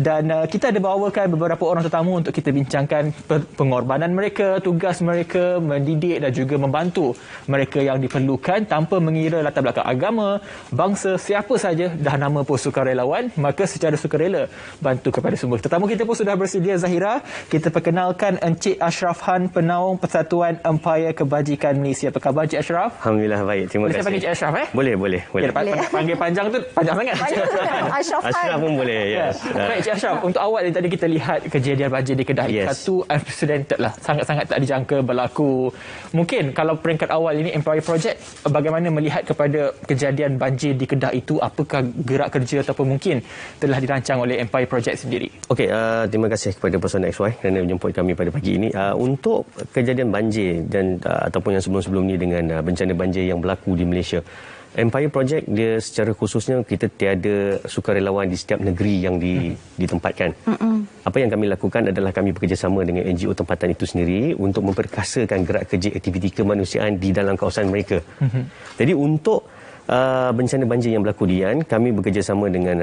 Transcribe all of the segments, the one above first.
Dan kita ada bawakan beberapa orang tetamu untuk kita bincangkan pengorbanan mereka, tugas mereka, mendidik dan juga membantu mereka yang diperlukan tanpa mengira latar belakang agama, bangsa, siapa saja dah nama pun sukarelawan, maka secara sukarela bantu kepada semua. Tetamu kita pun sudah bersedia, Zahira. Kita perkenalkan Encik Ashraf Han, Penaung Persatuan Empayar Kebajikan Malaysia. Apa khabar Encik Ashraf? Alhamdulillah baik, terima kasih. Boleh saya panggil Encik Ashraf Boleh. Ya, panggil panjang tu panjang sangat. Ashraf pun boleh, yes. Baik Encik Ashraf, untuk awal tadi kita lihat kejadian banjir di Kedah. Satu unprecedented lah, sangat-sangat tak dijangka berlaku. Mungkin kalau peringkat awal ini Empire Project, bagaimana melihat kepada kejadian banjir di Kedah itu? Apakah gerak kerja ataupun mungkin telah dirancang oleh Empire Project sendiri? Okey, terima kasih kepada Persona XY kerana menjemput kami pada pagi ini. Untuk kejadian banjir dan ataupun yang sebelum-sebelum ini dengan bencana banjir yang berlaku di Malaysia, Empire Project dia secara khususnya kita tiada sukarelawan di setiap negeri yang ditempatkan. Apa yang kami lakukan adalah kami bekerjasama dengan NGO tempatan itu sendiri untuk memperkasakan gerak kerja aktiviti kemanusiaan di dalam kawasan mereka. Jadi untuk bencana banjir yang berlaku di Yan, kami bekerjasama dengan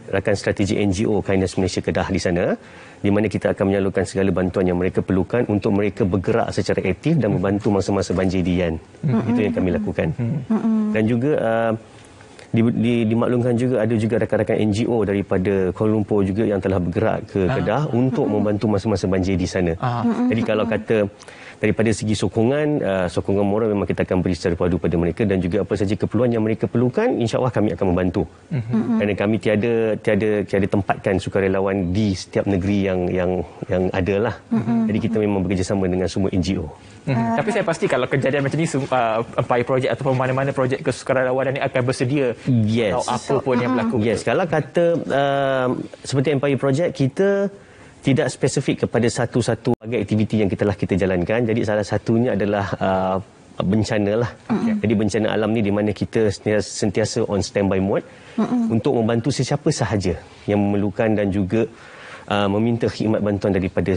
rakan strategi NGO Kindness Malaysia Kedah di sana, di mana kita akan menyalurkan segala bantuan yang mereka perlukan untuk mereka bergerak secara aktif dan membantu masa-masa banjir di Yan. Itu yang kami lakukan. Dan juga dimaklumkan juga ada juga rakan-rakan NGO daripada Kuala Lumpur juga yang telah bergerak ke Kedah untuk membantu masa-masa banjir di sana. Jadi kalau kata daripada segi sokongan moral memang kita akan beri secara padu pada mereka, dan juga apa saja keperluan yang mereka perlukan, insya-Allah kami akan membantu. Kerana kami tiada tempatkan sukarelawan di setiap negeri yang ada lah. Jadi kita memang bekerjasama dengan semua NGO. Tapi saya pasti kalau kejadian macam ni, Empire Project ataupun mana-mana projek kesukarelawanan ini akan bersedia atau apa pun yang berlaku. Kalau kata seperti Empire Project, kita tidak spesifik kepada satu-satu aktiviti yang kita jalankan. Jadi salah satunya adalah bencana lah. Jadi bencana alam ni di mana kita sentiasa on standby mode untuk membantu sesiapa sahaja yang memerlukan dan juga meminta khidmat bantuan daripada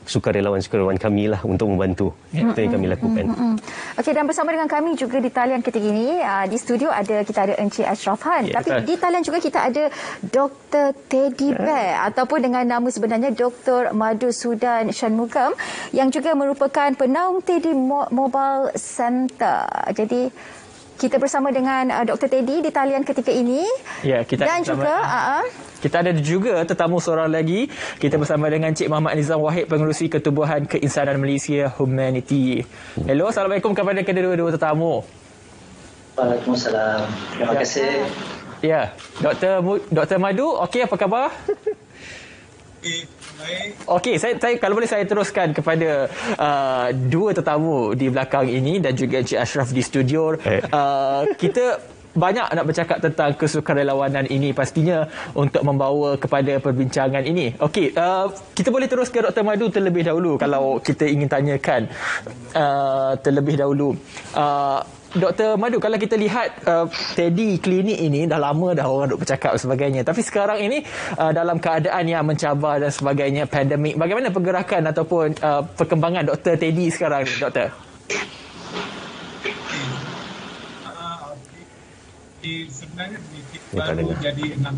sukarelawan kami lah untuk membantu. Itu yang kami lakukan. Okey, dan bersama dengan kami juga di talian ketika ini, di studio kita ada Encik Ashraf Han. Tapi di talian juga kita ada Dr. Teddy Bear ataupun dengan nama sebenarnya Dr. Madhusudan Shanmugam, yang juga merupakan penaung Teddy Mobile Center. Jadi kita bersama dengan Dr. Teddy di talian ketika ini. Ya, dan juga kita ada juga tetamu seorang lagi. Kita bersama dengan Cik Muhammad Nizam Wahid, Pengerusi Ketubuhan Keinsanan Malaysia Humanity. Hello, Assalamualaikum kepada kedua-dua tetamu. Waalaikumsalam. Terima kasih. Ya, Dr. Madhu, okey, apa khabar? Okey, saya kalau boleh saya teruskan kepada dua tetamu di belakang ini dan juga Encik Ashraf di studio. Kita banyak nak bercakap tentang kesukarelawanan ini pastinya untuk membawa kepada perbincangan ini. Okey, kita boleh terus ke Dr. Madhu terlebih dahulu kalau kita ingin tanyakan terlebih dahulu. Dr. Madhu, kalau kita lihat Teddy Klinik ini dah lama dah orang duk bercakap dan sebagainya. Tapi sekarang ini dalam keadaan yang mencabar dan sebagainya, pandemik, bagaimana pergerakan ataupun perkembangan Dr. Teddy sekarang, Doktor? Sebenarnya baru jadi 6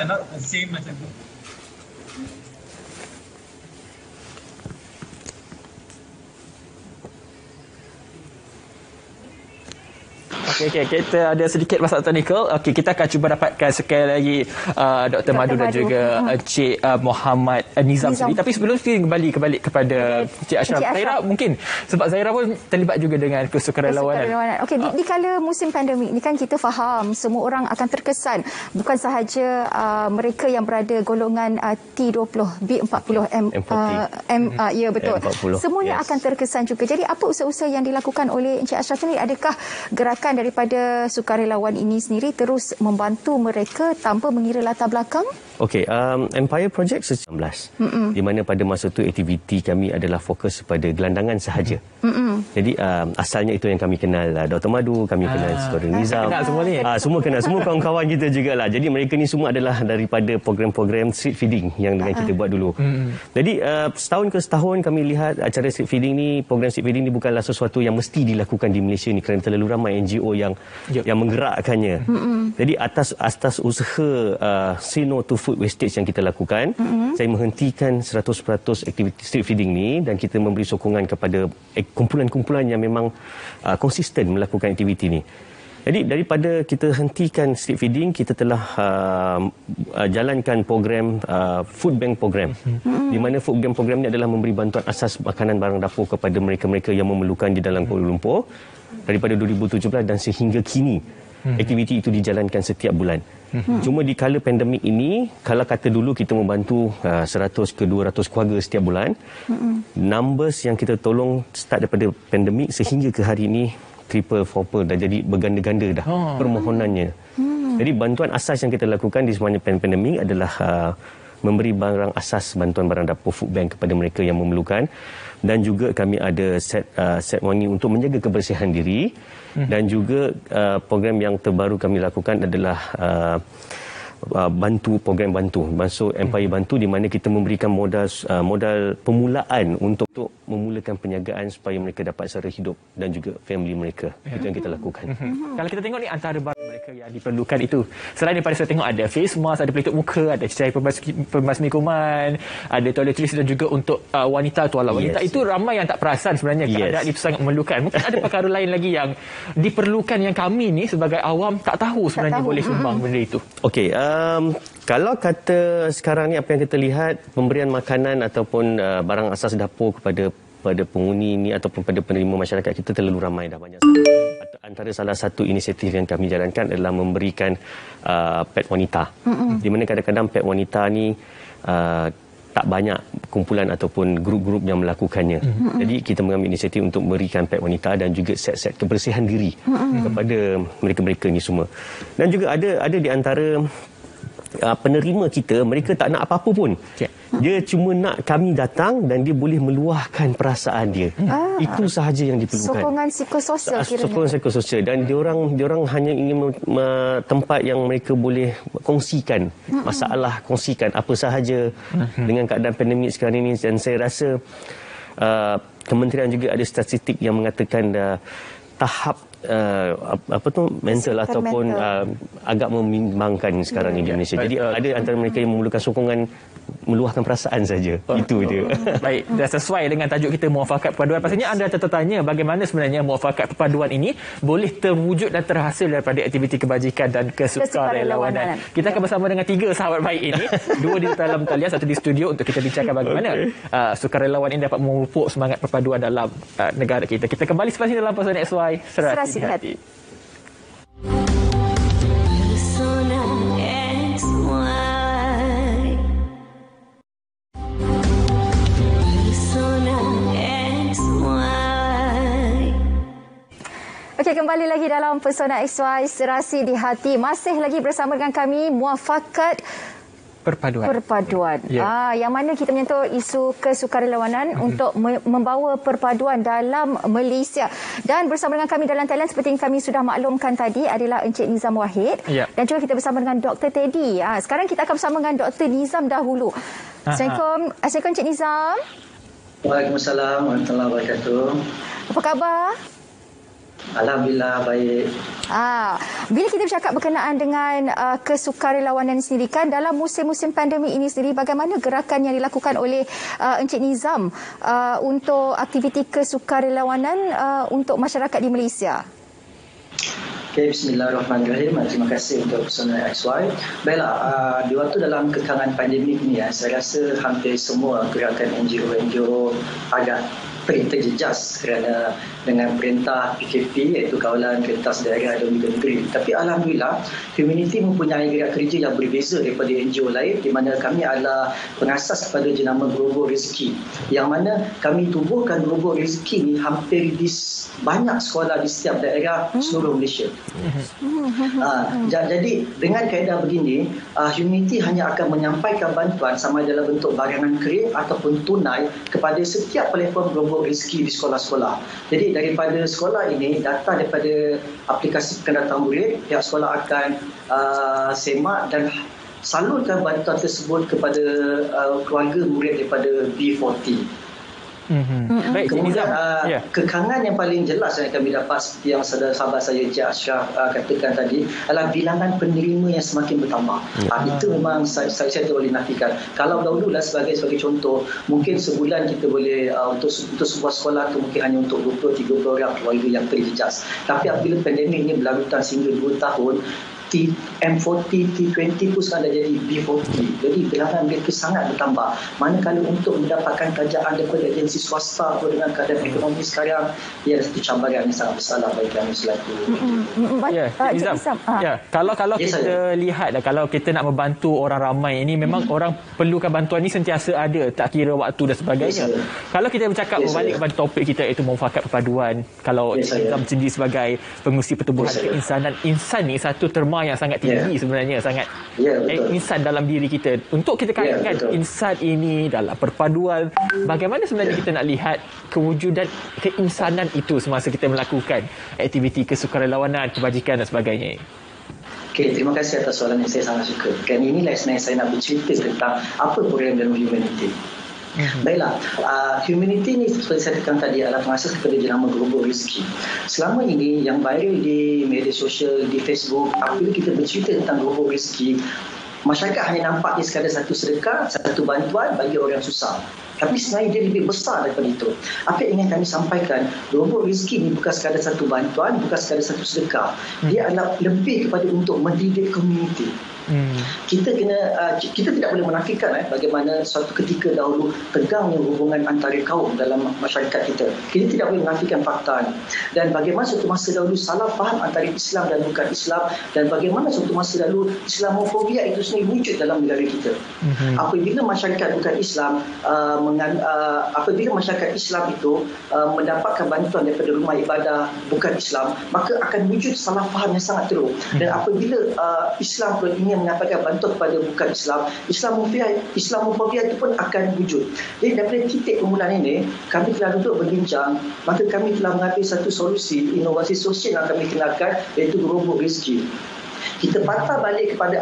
not the same macam tu. Okey, kita ada sedikit masalah teknikal. Okey, kita akan cuba dapatkan sekali lagi Dr. Madhu dan juga Encik Muhammad Nizam sendiri. Tapi sebelum kita kembali kepada Encik Ashraf, Zahira mungkin sebab Zahira pun terlibat juga dengan kesukarelawanan. Okey, di kala musim pandemik ni kan kita faham semua orang akan terkesan, bukan sahaja mereka yang berada golongan T20, B40, ya betul. M40, semuanya akan terkesan juga. Jadi apa usaha-usaha yang dilakukan oleh Encik Ashraf ni? Adakah gerakan daripada sukarelawan ini sendiri terus membantu mereka tanpa mengira latar belakang? Okey, Empire Project 19. Di mana pada masa tu aktiviti kami adalah fokus pada gelandangan sahaja. Jadi asalnya itu yang kami kenal Dr. Madu, kami kenal Saudara Nizam. Kenal semua ni? Semua kenal, semua kawan-kawan kita jugalah. Jadi mereka ni semua adalah daripada program-program street feeding yang dengan kita buat dulu. Jadi setahun ke setahun kami lihat acara street feeding ni, program street feeding ni bukanlah sesuatu yang mesti dilakukan di Malaysia ni kerana terlalu ramai NGO yang menggerakkannya. Jadi atas usaha say no to food wastage yang kita lakukan, saya menghentikan 100% aktiviti street feeding ni dan kita memberi sokongan kepada kumpulan-kumpulan yang memang konsisten melakukan aktiviti ni. Jadi daripada kita hentikan street feeding, kita telah jalankan program food bank program. Di mana food bank program ni adalah memberi bantuan asas makanan barang dapur kepada mereka-mereka yang memerlukan di dalam Kuala Lumpur daripada 2017 dan sehingga kini. Aktiviti itu dijalankan setiap bulan. Cuma di kala pandemik ini, kalau kata dulu kita membantu 100 ke 200 keluarga setiap bulan, numbers yang kita tolong start daripada pandemik sehingga ke hari ini triple, fourple dah jadi berganda-ganda dah permohonannya. Jadi bantuan asas yang kita lakukan di sepanjang pandemik adalah memberi barang asas bantuan barang dapur food bank kepada mereka yang memerlukan, dan juga kami ada set money untuk menjaga kebersihan diri, dan juga program yang terbaru kami lakukan adalah program bantu masuk Empire Bantu, di mana kita memberikan modal permulaan untuk memulakan perniagaan supaya mereka dapat sara hidup dan juga family mereka. Itu yang kita lakukan. Kalau kita tengok ni antara barang mereka yang diperlukan itu, selain daripada saya tengok ada face mask, ada pelitup muka, ada cerai pembasmi kuman, ada toiletries dan juga untuk wanita tuala wanita. Itu ramai yang tak perasan sebenarnya keadaan itu sangat memerlukan. Mungkin ada perkara lain lagi yang diperlukan yang kami ni sebagai awam tak tahu sebenarnya boleh sumbang benda itu. Okey, kalau kata sekarang ni apa yang kita lihat, pemberian makanan ataupun barang asas dapur kepada penghuni ni ataupun pada penerima masyarakat kita terlalu ramai dah, banyak. Antara salah satu inisiatif yang kami jalankan adalah memberikan pet wanita. Di mana kadang-kadang pet wanita ni tak banyak kumpulan ataupun grup-grup yang melakukannya. Jadi kita mengambil inisiatif untuk memberikan pet wanita dan juga set-set kebersihan diri kepada mereka-mereka ni semua. Dan juga ada di antara penerima kita, mereka tak nak apa-apa pun. Dia cuma nak kami datang dan dia boleh meluahkan perasaan dia. Itu sahaja yang diperlukan. Sokongan psikososial kiranya. Sokongan psikososial, dan diorang hanya ingin tempat yang mereka boleh kongsikan masalah, kongsikan apa sahaja dengan keadaan pandemik sekarang ini. Dan saya rasa kementerian juga ada statistik yang mengatakan tahap mental ataupun agak membimbangkan sekarang ini di Malaysia. Jadi ada antara mereka yang memerlukan sokongan meluahkan perasaan saja. Itu dia. Baik, dah sesuai dengan tajuk kita, muafakat perpaduan. Pastinya anda tertanya bagaimana sebenarnya muafakat perpaduan ini boleh terwujud dan terhasil daripada aktiviti kebajikan dan kesukarelawanan. Kita akan bersama dengan 3 sahabat baik ini, 2 di dalam talian, 1 di studio, untuk kita bincangkan bagaimana sukarelawan ini dapat memupuk semangat perpaduan dalam negara kita. Kita kembali selepas ini dalam Pesona XY Serasi di Hati. Okey, kembali lagi dalam Pesona XY Serasi di Hati. Masih lagi bersama dengan kami muafakat perpaduan. Yang mana kita menyentuh isu kesukarelawanan untuk membawa perpaduan dalam Malaysia. Dan bersama dengan kami dalam talian seperti yang kami sudah maklumkan tadi adalah Encik Nizam Wahid. Dan juga kita bersama dengan Dr. Teddy. Sekarang kita akan bersama dengan Dr. Nizam dahulu. Assalamualaikum Encik Nizam. Waalaikumsalam warahmatullahi wabarakatuh. Apa khabar? Alhamdulillah baik. Bila kita bercakap berkenaan dengan kesukarelawanan sendiri, kan dalam musim-musim pandemik ini sendiri, bagaimana gerakan yang dilakukan oleh Encik Nizam untuk aktiviti kesukarelawanan untuk masyarakat di Malaysia? Okay, bismillahirrahmanirrahim. Terima kasih untuk Pesona XY. Baiklah, di waktu dalam kekangan pandemik ni, saya rasa hampir semua gerakan NGO agak terjejas kerana dengan perintah PKP iaitu Kawalan Kertas Daerah dan Liga Negeri. Tapi alhamdulillah Humanity mempunyai gerak kerja yang berbeza daripada NGO lain, di mana kami adalah pengasas kepada jenama Gerobok Rezeki, yang mana kami tubuhkan Gerobok Rezeki ni hampir di banyak sekolah di setiap daerah seluruh Malaysia. Jadi dengan kaedah begini, Humanity hanya akan menyampaikan bantuan sama ada dalam bentuk barangan kering ataupun tunai kepada setiap telefon Gerobok Rezeki di sekolah-sekolah. Jadi daripada sekolah ini, data daripada aplikasi pendatang murid, pihak sekolah akan semak dan salurkan bantuan tersebut kepada keluarga murid daripada B40. Baik, kemudian kekangan yang paling jelas yang kami dapat seperti yang sahabat saya Encik Ashraf katakan tadi adalah bilangan penerima yang semakin bertambah. Itu memang saya tidak boleh nafikan. Kalau dahululah sebagai contoh, mungkin sebulan kita boleh untuk sebuah sekolah tu mungkin hanya untuk 20-30 orang keluarga yang terjejas. Tapi apabila pandemik ini berlarutan sehingga 2 tahun, M40, T20 pun sekarang dah jadi B40. Jadi bilangan mereka sangat bertambah. Manakala untuk mendapatkan kerajaan daripada agensi swasta atau dengan keadaan ekonomi sekarang, ia satu cabaran yang sangat besar bagi kami selaku. Kalau kita lihat, kalau kita nak membantu orang ramai ini, memang orang perlukan bantuan ini sentiasa ada, tak kira waktu dan sebagainya. Kalau kita bercakap berbalik kepada topik kita iaitu memufakat perpaduan, kalau Nizam sendiri sebagai pengurusi pertubuhan keinsanan, insan ni satu terma yang sangat tinggi sebenarnya, sangat insan dalam diri kita. Untuk kita kaitkan insan ini dalam perpaduan, bagaimana sebenarnya kita nak lihat kewujudan keinsanan itu semasa kita melakukan aktiviti kesukarelawanan, kebajikan dan sebagainya? Okey, terima kasih atas soalan yang saya sangat suka. Dan inilah sebenarnya saya nak bercerita tentang apa program dalam Humanity. Baiklah, Humanity ni seperti saya katakan tadi adalah pengasas kepada jenama Gerobok Rezeki. Selama ini yang viral di media sosial, di Facebook, apabila kita bercerita tentang Gerobok Rezeki, masyarakat hanya nampak dia sekadar satu sedekah, satu bantuan bagi orang susah. Tapi sebenarnya dia lebih besar daripada itu. Apa yang ingin kami sampaikan, Gerobok Rezeki ini bukan sekadar satu bantuan, bukan sekadar satu sedekah. Dia adalah lebih kepada untuk mendidik komuniti. Kita tidak boleh menafikan bagaimana suatu ketika dahulu tegangnya hubungan antara kaum dalam masyarakat kita. Kita tidak boleh menafikan fakta ini. Dan bagaimana suatu masa dahulu salah faham antara Islam dan bukan Islam, dan bagaimana suatu masa dahulu Islamofobia itu sendiri wujud dalam negara kita. Apabila masyarakat bukan Islam apabila masyarakat Islam itu mendapatkan bantuan daripada rumah ibadah bukan Islam, maka akan wujud salah faham yang sangat teruk. Dan apabila Islam pun ingin menyampaikan bantuan kepada bukan Islam, Islamofobia itu pun akan wujud. Jadi daripada titik permulaan ini, kami telah duduk berbincang, maka kami telah mengambil satu solusi inovasi sosial yang kami kenalkan, iaitu Gerobok Rezeki. Kita patah balik kepada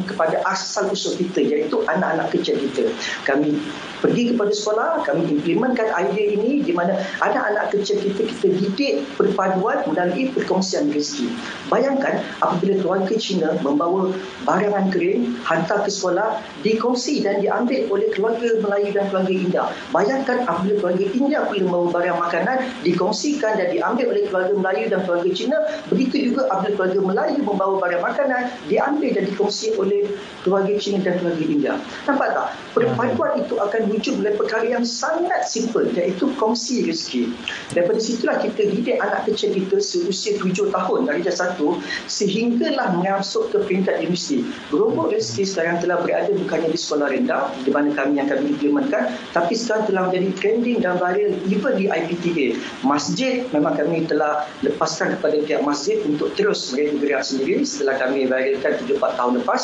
kepada asal usul kita, iaitu anak-anak kecil kita. Kami pergi kepada sekolah, kami implementkan idea ini di mana anak-anak kecil kita didik perpaduan melalui perkongsian rezeki. Bayangkan apabila keluarga Cina membawa barangan kering hantar ke sekolah, dikongsi dan diambil oleh keluarga Melayu dan keluarga India. Bayangkan apabila keluarga India pula membawa barang makanan, dikongsikan dan diambil oleh keluarga Melayu dan keluarga Cina. Begitu juga apabila keluarga Melayu membawa barang makanan, diambil dan dikongsi oleh keluarga Cina dan keluarga India. Nampak tak? Perpaduan itu akan wujud oleh perkara yang sangat simple, iaitu kongsi rezeki. Daripada situlah kita didik anak kecil kita seusia 7 tahun darjah 1 sehinggalah masuk ke peringkat universiti. Gerobok Rezeki sekarang telah berada bukannya di sekolah rendah di mana kami implementkan, tapi sekarang telah menjadi trending dan viral even di IPTA. Masjid memang kami telah lepaskan kepada pihak masjid untuk terus mereka bergerak sendiri setelah kami viralkan 3-4 tahun lepas.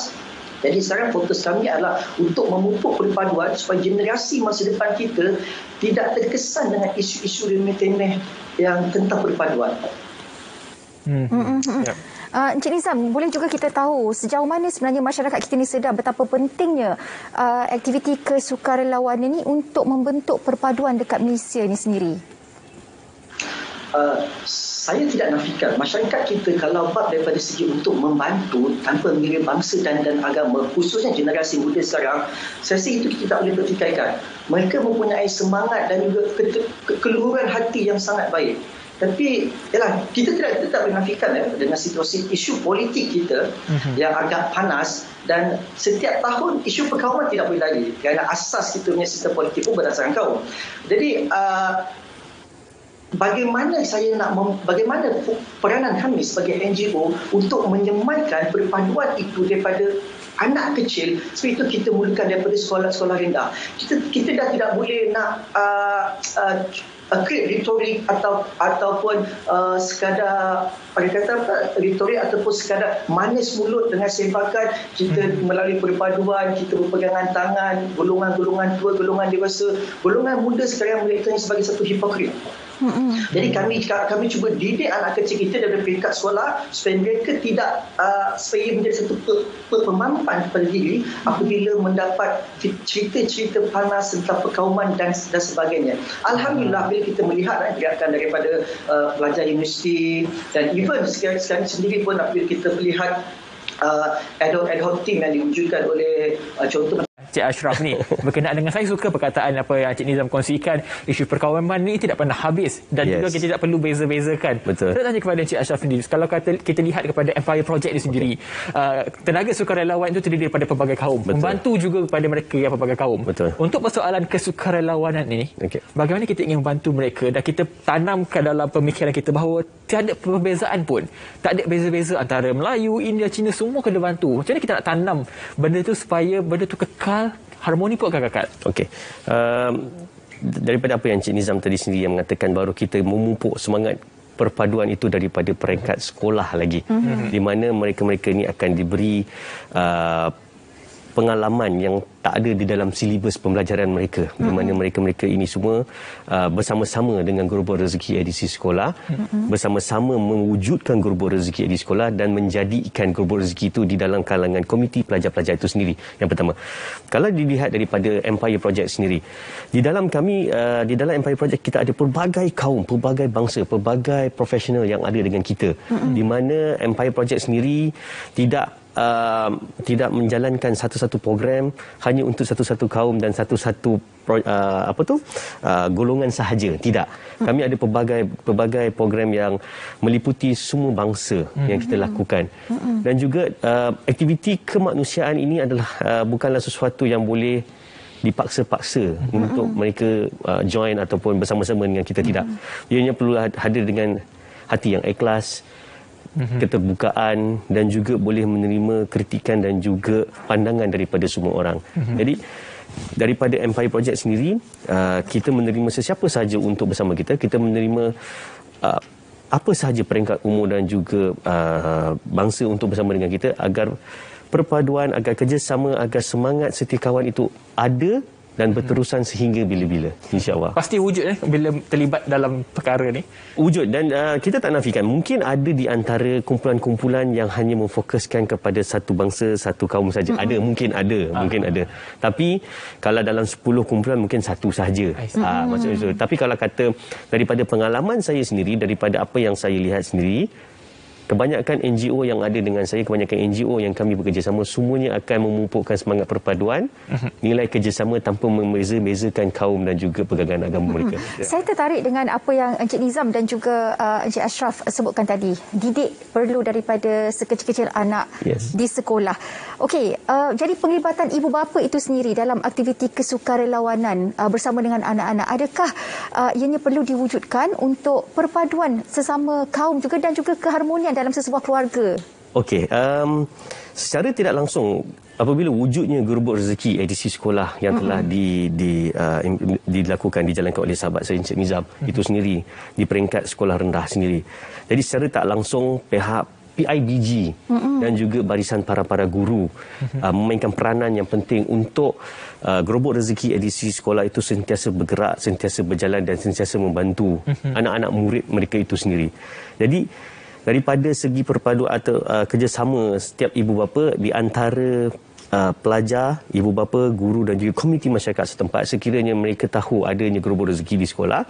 Jadi sekarang fokus kami adalah untuk memupuk perpaduan supaya generasi masa depan kita tidak terkesan dengan isu-isu remeh-temeh yang tentang perpaduan. Encik Nizam, boleh juga kita tahu sejauh mana sebenarnya masyarakat kita ni sedar betapa pentingnya aktiviti kesukarelawanan ini untuk membentuk perpaduan dekat Malaysia ini sendiri? Saya tidak nafikan masyarakat kita kalau bab daripada segi untuk membantu tanpa mengira bangsa dan agama, khususnya generasi muda sekarang, saya rasa itu kita tak boleh pertikaikan. Mereka mempunyai semangat dan juga keluhuran hati yang sangat baik. Tapi kita tak boleh nafikan dengan situasi isu politik kita yang agak panas, dan setiap tahun isu perkauman tidak boleh lari kerana asas kita punya sistem politik pun berdasarkan kaum. Jadi bagaimana bagaimana peranan kami sebagai NGO untuk menyemaikan perpaduan itu daripada anak kecil. Sebab itu kita mulakan daripada sekolah-sekolah rendah. Kita dah tidak boleh nak create retorik ataupun sekadar retorik ataupun sekadar manis mulut dengan sempakan kita melalui perpaduan, kita berpegangan tangan, golongan-golongan tua, golongan dewasa, golongan muda sekarang melihatnya sebagai satu hipokrit. Jadi kami cuba didik anak kecil kita dari peringkat sekolah supaya mereka tidak supaya menjadi satu pemampan kepada diri apabila mendapat cerita-cerita panas tentang perkauman dan sebagainya. Alhamdulillah bila kita melihat gerakan daripada pelajar universiti dan even sekarang sendiri pun apabila kita melihat ad hoc team yang diwujudkan oleh contoh Cik Ashraf ni berkenaan dengan, saya suka perkataan apa yang Cik Nizam kongsikan, isu perkawanan ni tidak pernah habis dan juga kita tidak perlu beza-bezakan. Betul. Saya tanya kepada Cik Ashraf ni, kalau kita lihat kepada Empire Project ni sendiri, tenaga sukarelawan itu terdiri daripada pelbagai kaum. Betul. Membantu juga kepada mereka yang pelbagai kaum. Betul. Untuk persoalan kesukarelawanan ini, bagaimana kita ingin membantu mereka dan kita tanamkan dalam pemikiran kita bahawa tiada perbezaan pun. Tak ada beza-beza antara Melayu, India, Cina, semua kena bantu. Macam mana kita nak tanam benda tu supaya benda tu kekal, harmoni pun akan kekal? Okey. Daripada apa yang Cik Nizam tadi sendiri yang mengatakan baru kita memupuk semangat perpaduan itu daripada peringkat sekolah lagi. Di mana mereka-mereka ini akan diberi pengalaman yang tak ada di dalam silibus pembelajaran mereka, di mana mereka-mereka ini semua bersama-sama dengan Gerubuk Rezeki Edisi Sekolah, bersama-sama mewujudkan Gerubuk Rezeki Edisi Sekolah dan menjadikan Gerubuk Rezeki itu di dalam kalangan komiti pelajar-pelajar itu sendiri. Yang pertama, kalau dilihat daripada Empire Project sendiri, di dalam kami, di dalam Empire Project kita ada pelbagai kaum, pelbagai bangsa, pelbagai profesional yang ada dengan kita, di mana Empire Project sendiri tidak menjalankan satu-satu program hanya untuk satu-satu kaum dan satu-satu golongan sahaja. Tidak. Kami ada pelbagai program yang meliputi semua bangsa yang kita lakukan. Dan juga aktiviti kemanusiaan ini adalah bukanlah sesuatu yang boleh dipaksa-paksa untuk mereka join ataupun bersama-sama dengan kita. Tidak. Ianya perlu hadir dengan hati yang ikhlas, keterbukaan dan juga boleh menerima kritikan dan juga pandangan daripada semua orang. Jadi daripada Empire Project sendiri, kita menerima sesiapa sahaja untuk bersama kita. Kita menerima apa sahaja peringkat umur dan juga bangsa untuk bersama dengan kita agar perpaduan, agar kerjasama, agar semangat setiakawan itu ada dan berterusan sehingga bila-bila, insya-Allah. Pasti wujud bila terlibat dalam perkara ni. Wujud dan kita tak nafikan mungkin ada di antara kumpulan-kumpulan yang hanya memfokuskan kepada satu bangsa, satu kaum saja. Ada, mungkin ada. Tapi kalau dalam 10 kumpulan mungkin satu sahaja. Maksudnya itu. Tapi kalau kata daripada pengalaman saya sendiri, daripada apa yang saya lihat sendiri, kebanyakan NGO yang ada dengan saya, kebanyakan NGO yang kami bekerjasama, semuanya akan memupukkan semangat perpaduan, nilai kerjasama tanpa membeza-bezakan kaum dan juga pegangan agama mereka. Saya tertarik dengan apa yang Encik Nizam dan juga Encik Ashraf sebutkan tadi. Didik perlu daripada sekecil-kecil anak di sekolah. Okey, jadi penglibatan ibu bapa itu sendiri dalam aktiviti kesukarelawanan bersama dengan anak-anak, adakah ianya perlu diwujudkan untuk perpaduan sesama kaum juga dan juga keharmonian dalam sesebuah keluarga? Okey, secara tidak langsung apabila wujudnya Gerubuk Rezeki Edisi Sekolah yang telah dilakukan, dijalankan oleh sahabat saya Encik Nizam itu sendiri di peringkat sekolah rendah sendiri. Jadi secara tak langsung pihak PIBG dan juga barisan para guru memainkan peranan yang penting untuk Gerubuk Rezeki Edisi Sekolah itu sentiasa bergerak, sentiasa berjalan dan sentiasa membantu anak-anak murid mereka itu sendiri. Jadi daripada segi perpaduan atau kerjasama setiap ibu bapa di antara pelajar, ibu bapa, guru dan juga komiti masyarakat setempat, sekiranya mereka tahu adanya Gerubuk Rezeki di sekolah,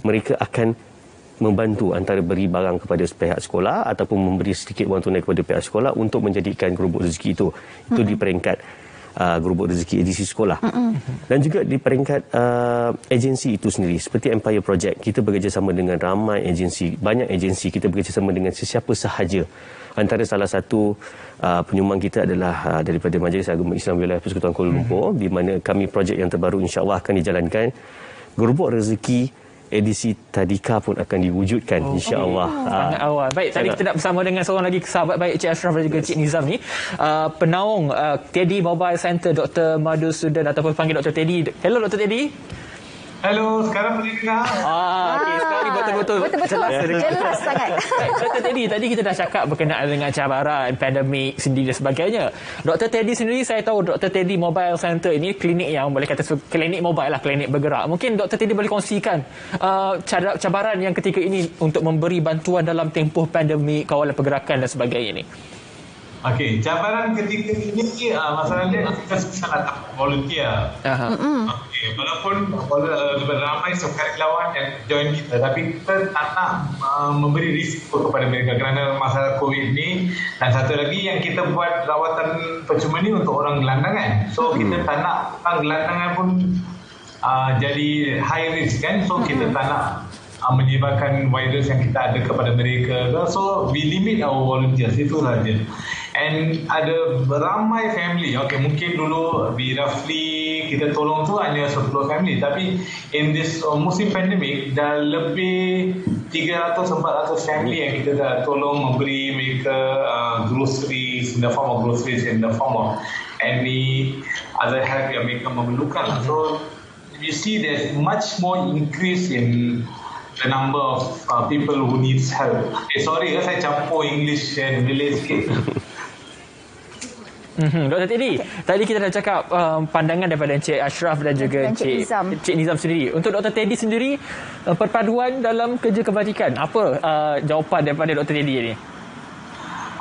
mereka akan membantu antara beri barang kepada pihak sekolah ataupun memberi sedikit wang tunai kepada pihak sekolah untuk menjadikan Gerubuk Rezeki itu di peringkat Gerubuk Rezeki Edisi Sekolah. Dan juga di peringkat agensi itu sendiri, seperti Empire Project, kita bekerjasama dengan ramai agensi, banyak agensi, kita bekerjasama dengan sesiapa sahaja. Antara salah satu penyumbang kita adalah daripada Majlis Agama Islam Wilayah Persekutuan Kuala Lumpur, di mana kami projek yang terbaru insya-Allah akan dijalankan, Gerubuk Rezeki edisi tadika pun akan diwujudkan insya-Allah. Sangat awal. Baik, tadi kita nak bersama dengan seorang lagi sahabat baik Cik Ashraf dan juga Cik Nizam ni, penaung Teddy Mobile Center Dr. Madhusudan ataupun panggil Dr. Teddy. Hello Dr. Teddy. Hello, sekarang boleh dengar? Okey, sekarang ni betul-betul jelas sangat. Dr. Teddy, tadi kita dah cakap berkenaan dengan cabaran pandemik sendiri dan sebagainya. Dr. Teddy sendiri, saya tahu Dr. Teddy Mobile Center ini klinik yang boleh kata klinik mobile lah, klinik bergerak. Mungkin Dr. Teddy boleh kongsikan cabaran yang ketika ini untuk memberi bantuan dalam tempoh pandemik, kawalan pergerakan dan sebagainya ni. Okey, cabaran ketika ini masalahnya kita sangat tak volunteer. Okey, walaupun ramai sukarelawan yang join kita, tapi kita tak nak memberi risiko kepada mereka kerana masalah COVID ni. Dan satu lagi yang kita buat rawatan percuma ni untuk orang gelandangan. So kita tak nak orang gelandangan pun jadi high risk kan. So kita tak nak menyebabkan virus yang kita ada kepada mereka. So we limit our volunteers, itu saja. And ada ramai family. Okay, mungkin dulu roughly kita tolong tu hanya 10 family, tapi in this musim pandemik dah lebih 300-400 family yang kita dah tolong, memberi mereka groceries, in the form of groceries, in the form of any other help yang mereka memerlukan. So you see there's much more increase in the number of people who needs help. Sorry, saya campur English and Malay sikit. Dr. Teddy, tadi kita dah cakap pandangan daripada Encik Ashraf dan juga Encik Nizam sendiri. Untuk Dr. Teddy sendiri, perpaduan dalam kerja kebajikan, apa jawapan daripada Dr. Teddy ni?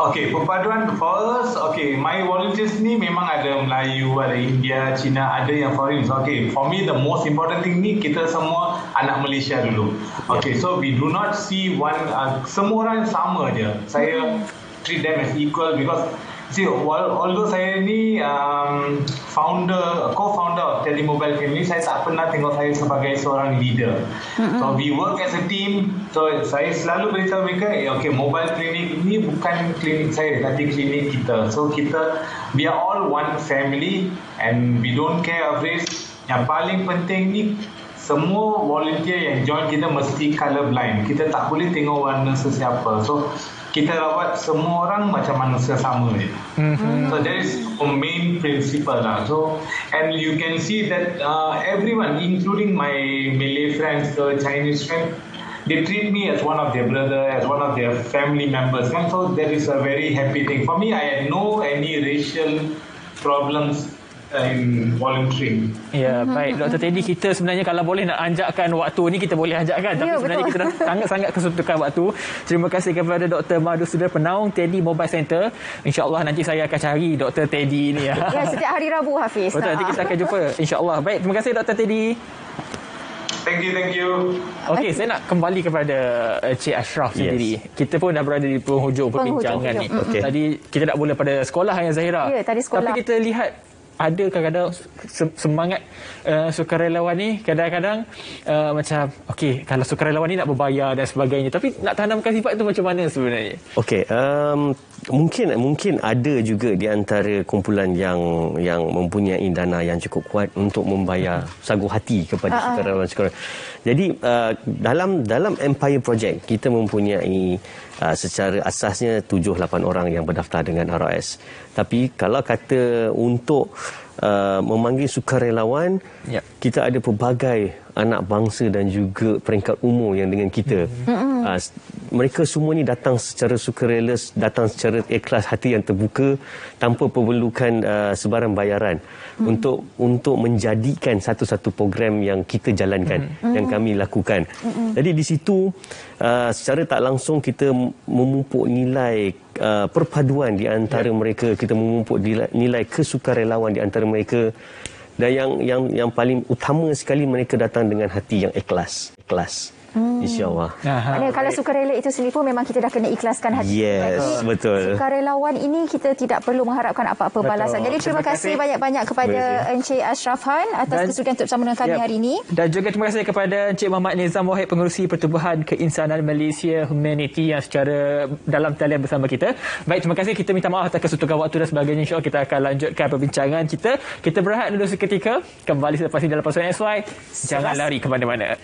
Okay, perpaduan for us, okay, my volunteers ni memang ada Melayu, ada India, Cina, ada yang foreign. Okay, for me the most important thing ni, kita semua anak Malaysia dulu. Okay, so we do not see one, semua orang sama je. Saya treat them as equal because see, although saya ni co-founder of Teddy Mobile Family, saya tak pernah tengok saya sebagai seorang leader. So we work as a team. So saya selalu beritahu mereka, okay, mobile clinic ini bukan klinik saya, tapi klinik kita. So we are all one family and we don't care of race. Yang paling penting ni, semua volunteer yang join kita mesti colour blind. Kita tak boleh tengok warna sesiapa. So kita rawat semua orang macam manusia sama je. So that is a main principle lah. So and you can see that everyone, including my Malay friends, the Chinese friends, they treat me as one of their brother, as one of their family members. And so that is a very happy thing. For me, I had no any racial problems in volunteering. Ya, baik. Dr. Teddy, kita sebenarnya kalau boleh nak anjakkan waktu ni, kita boleh anjakkan. Tapi sebenarnya kita dah sangat-sangat kesuntukan waktu. Terima kasih kepada Dr. Madhusudan, penaung Teddy Mobile Center. InsyaAllah nanti saya akan cari Dr. Teddy ni. Ya, setiap hari Rabu, Hafiz. Betul, nanti kita akan jumpa. InsyaAllah. Baik, terima kasih Dr. Teddy. Thank you. Okey, saya nak kembali kepada Cik Ashraf sendiri. Kita pun dah berada di penghujung perbincangan ni. Tadi kita nak mula pada sekolah yang Zahira. Ya, tadi sekolah. Tapi kita lihat ada kadang-kadang semangat sukarelawan ni kadang-kadang macam okey, kalau sukarelawan ni nak berbayar dan sebagainya, tapi nak tanamkan sifat tu macam mana sebenarnya? Okey, mungkin ada juga di antara kumpulan yang mempunyai dana yang cukup kuat untuk membayar sagu hati kepada sukarelawan. Jadi dalam Empire Project kita mempunyai secara asasnya 7-8 orang yang berdaftar dengan RRS. Tapi kalau kata untuk memanggil sukarelawan, kita ada pelbagai anak bangsa dan juga peringkat umur yang dengan kita. Mereka semua ni datang secara sukarela, datang secara ikhlas hati yang terbuka tanpa memerlukan sebarang bayaran untuk menjadikan satu-satu program yang kita jalankan, yang kami lakukan. Jadi di situ secara tak langsung kita memupuk nilai perpaduan di antara mereka, kita memupuk nilai kesukarelawan di antara mereka, dan yang paling utama sekali, mereka datang dengan hati yang ikhlas. InsyaAllah. Kalau sukarela itu sendiri pun memang kita dah kena ikhlaskan hati. Yes, betul. Sukarelawan ini kita tidak perlu mengharapkan apa-apa balasan. Jadi terima kasih banyak-banyak kepada Encik Ashraf Han atas kesudian untuk bersama dengan kami hari ini. Dan juga terima kasih kepada Encik Muhammad Nizam Wahid, Pengerusi Pertubuhan Keinsanan Malaysia Humanity, yang secara dalam talian bersama kita. Baik, terima kasih. Kita minta maaf atas kesuntukan waktu dan sebagainya. InsyaAllah kita akan lanjutkan perbincangan kita. Kita berehat dulu seketika. Kembali selepas ini dalam Pasukan SY. Jangan lari ke mana-mana.